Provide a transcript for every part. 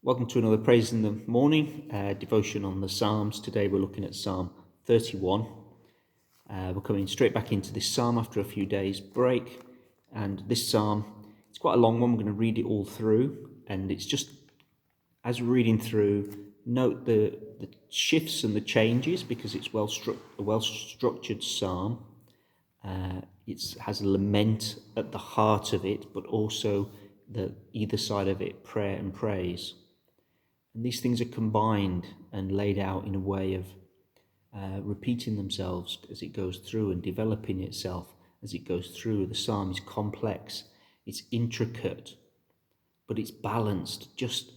Welcome to another Praise in the Morning devotion on the Psalms. Today we're looking at Psalm 31. We're coming straight back into this psalm after a few days break. And this psalm, it's quite a long one. We're going to read it all through. And it's just, as we're reading through, note the shifts and the changes because it's a well-structured psalm. It has a lament at the heart of it, but also either side of it, prayer and praise. And these things are combined and laid out in a way of repeating themselves as it goes through and developing itself as it goes through. The psalm is complex, it's intricate, but it's balanced. Just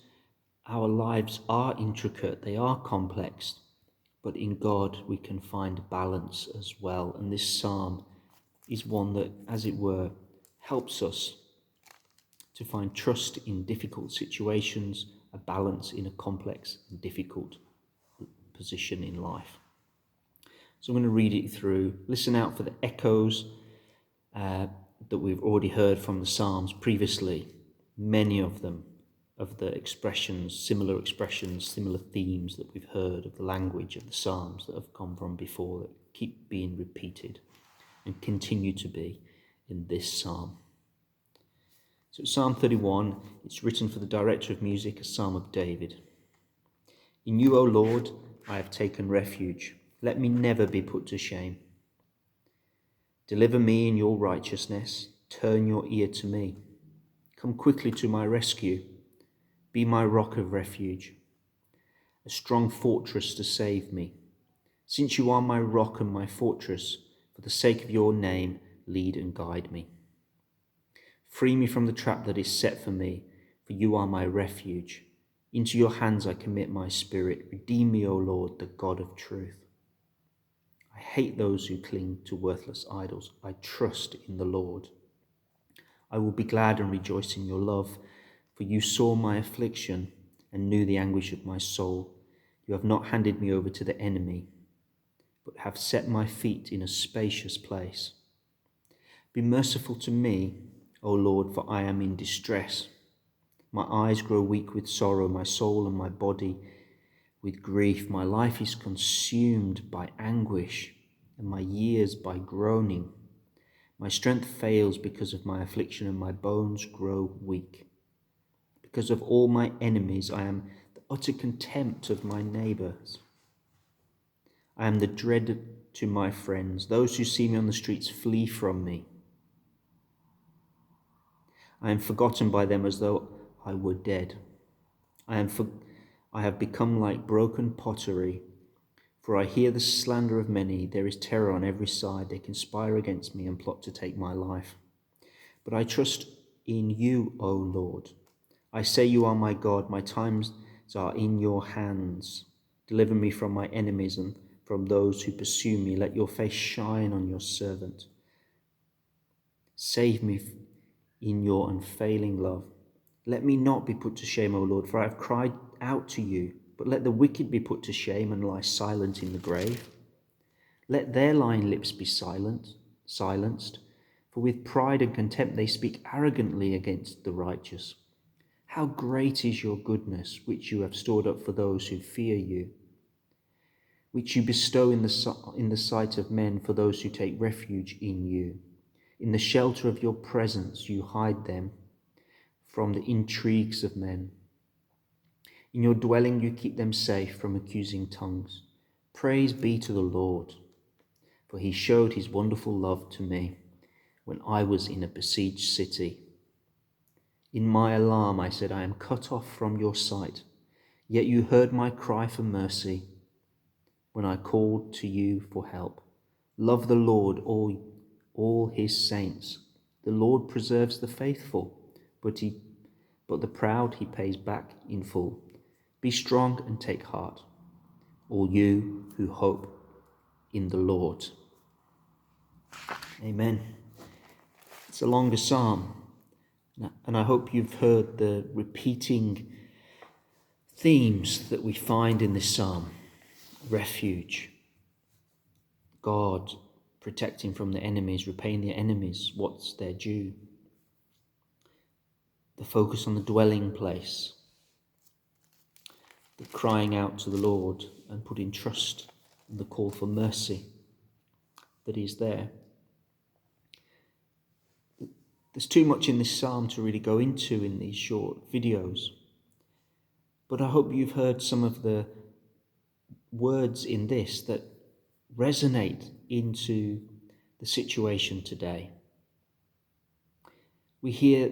our lives are intricate, they are complex, but in God we can find balance as well. And this psalm is one that, as it were, helps us to find trust in difficult situations, a balance in a complex and difficult position in life. So I'm going to read it through. Listen out for the echoes that we've already heard from the Psalms previously. Many of them, of the expressions, similar themes that we've heard of the language of the Psalms that have come from before, that keep being repeated and continue to be in this psalm. So Psalm 31, it's written for the director of music, a psalm of David. In you, O Lord, I have taken refuge. Let me never be put to shame. Deliver me in your righteousness. Turn your ear to me. Come quickly to my rescue. Be my rock of refuge, a strong fortress to save me. Since you are my rock and my fortress, for the sake of your name, lead and guide me. Free me from the trap that is set for me, for you are my refuge. Into your hands I commit my spirit. Redeem me, O Lord, the God of truth. I hate those who cling to worthless idols. I trust in the Lord. I will be glad and rejoice in your love, for you saw my affliction and knew the anguish of my soul. You have not handed me over to the enemy, but have set my feet in a spacious place. Be merciful to me, O Lord, for I am in distress. My eyes grow weak with sorrow, my soul and my body with grief. My life is consumed by anguish, and my years by groaning. My strength fails because of my affliction, and my bones grow weak. Because of all my enemies, I am the utter contempt of my neighbours. I am the dread to my friends. Those who see me on the streets flee from me. I am forgotten by them as though I were dead. I have become like broken pottery, for I hear the slander of many. There is terror on every side. They conspire against me and plot to take my life. But I trust in you, O Lord. I say you are my God. My times are in your hands. Deliver me from my enemies and from those who pursue me. Let your face shine on your servant. Save me in your unfailing love. Let me not be put to shame, O Lord, for I have cried out to you. But let the wicked be put to shame and lie silent in the grave. Let their lying lips be silenced, for with pride and contempt they speak arrogantly against the righteous. How great is your goodness, which you have stored up for those who fear you, which you bestow in the sight of men for those who take refuge in you. In the shelter of your presence you hide them from the intrigues of men. In your dwelling you keep them safe from accusing tongues. Praise be to the Lord, for he showed his wonderful love to me when I was in a besieged city. In my alarm I said, I am cut off from your sight. Yet you heard my cry for mercy when I called to you for help. Love the Lord, all his saints. The Lord preserves the faithful, but the proud he pays back in full. Be strong and take heart, all you who hope in the Lord. Amen. It's a longer psalm, and I hope you've heard the repeating themes that we find in this psalm. Refuge, God protecting from the enemies, repaying the enemies what's their due. The focus on the dwelling place, crying out to the Lord and putting trust in the call for mercy that is there. There's too much in this psalm to really go into in these short videos, but I hope you've heard some of the words in this that resonate into the situation today. We hear,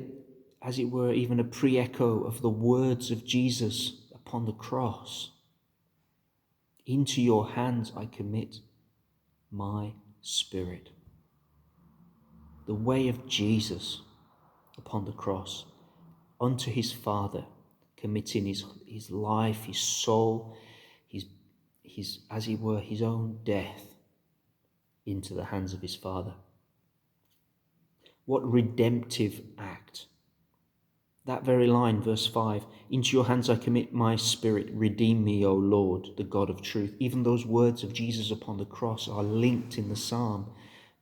as it were, even a pre-echo of the words of Jesus upon the cross. Into your hands I commit my spirit. The way of Jesus upon the cross, unto his Father, committing his life, his soul, his, as it were, his own death into the hands of his Father. What redemptive act. That very line, verse 5, into your hands I commit my spirit, redeem me, O Lord, the God of truth. Even those words of Jesus upon the cross are linked in the psalm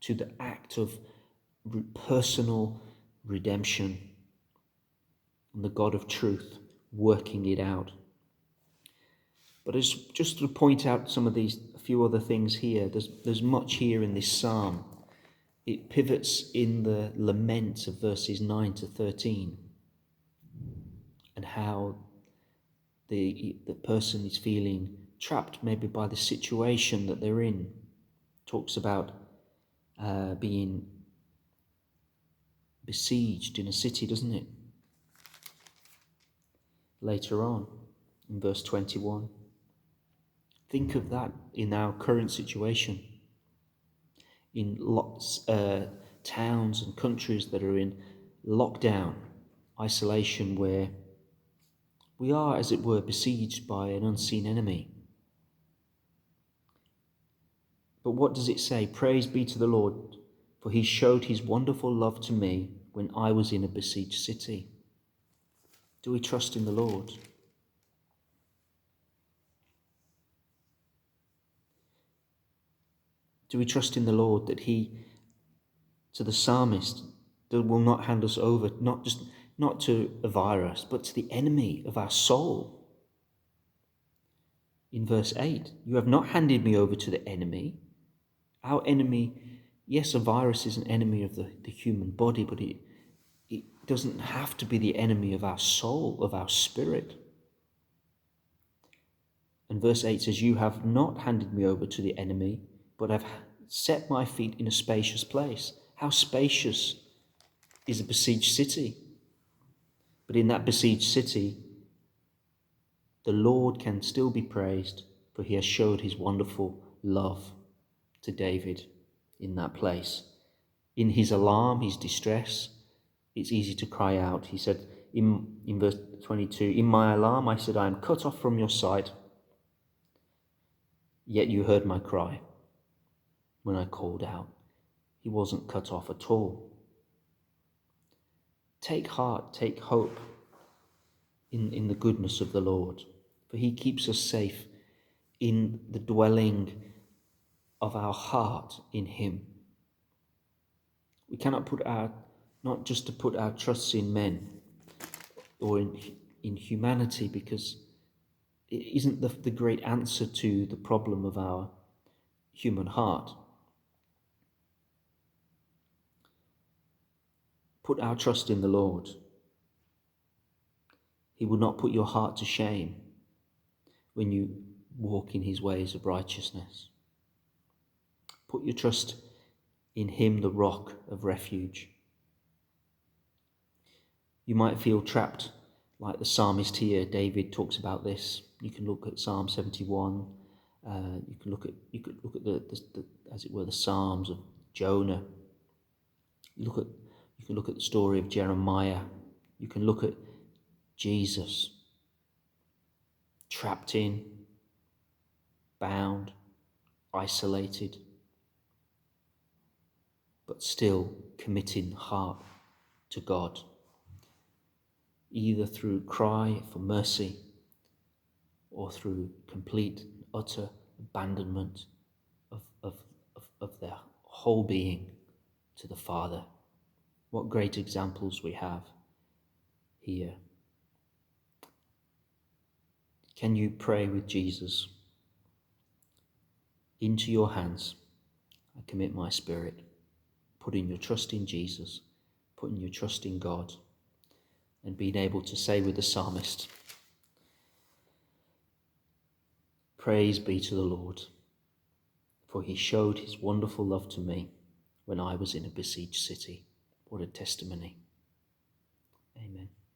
to the act of personal redemption and the God of truth working it out. But just to point out some of these, a few other things here, there's much here in this psalm. It pivots in the lament of verses 9 to 13 and how the person is feeling trapped maybe by the situation that they're in. Talks about being besieged in a city, doesn't it? Later on, in verse 21. Think of that in our current situation. In lots towns and countries that are in lockdown, isolation, where we are, as it were, besieged by an unseen enemy. But what does it say? Praise be to the Lord, for he showed his wonderful love to me when I was in a besieged city. Do we trust in the Lord? Do we trust in the Lord that he, to the psalmist, that will not hand us over, not to a virus, but to the enemy of our soul? In verse 8, you have not handed me over to the enemy. Our enemy, yes, a virus is an enemy of the human body, but it doesn't have to be the enemy of our soul, of our spirit. And verse 8 says, you have not handed me over to the enemy, but have set my feet in a spacious place. How spacious is a besieged city? But in that besieged city, the Lord can still be praised, for he has showed his wonderful love to David in that place. In his alarm, his distress, it's easy to cry out. He said in verse 22, in my alarm I said, I am cut off from your sight, yet you heard my cry when I called out. He wasn't cut off at all. Take heart, take hope in the goodness of the Lord, for he keeps us safe in the dwelling of our heart in him. We cannot not just to put our trusts in men or in humanity, because it isn't the great answer to the problem of our human heart. Put our trust in the Lord. He will not put your heart to shame when you walk in his ways of righteousness. Put your trust in him, the rock of refuge. You might feel trapped like the psalmist here. David talks about this. You can look at Psalm 71. You could look at the as it were, the Psalms of Jonah. You can look at the story of Jeremiah. You can look at Jesus, trapped in, bound, isolated, but still committing heart to God, either through cry for mercy or through complete, utter abandonment of their whole being to the Father. What great examples we have here. Can you pray with Jesus? Into your hands I commit my spirit. Putting your trust in Jesus, putting your trust in God, and being able to say with the psalmist, praise be to the Lord, for he showed his wonderful love to me when I was in a besieged city. What a testimony.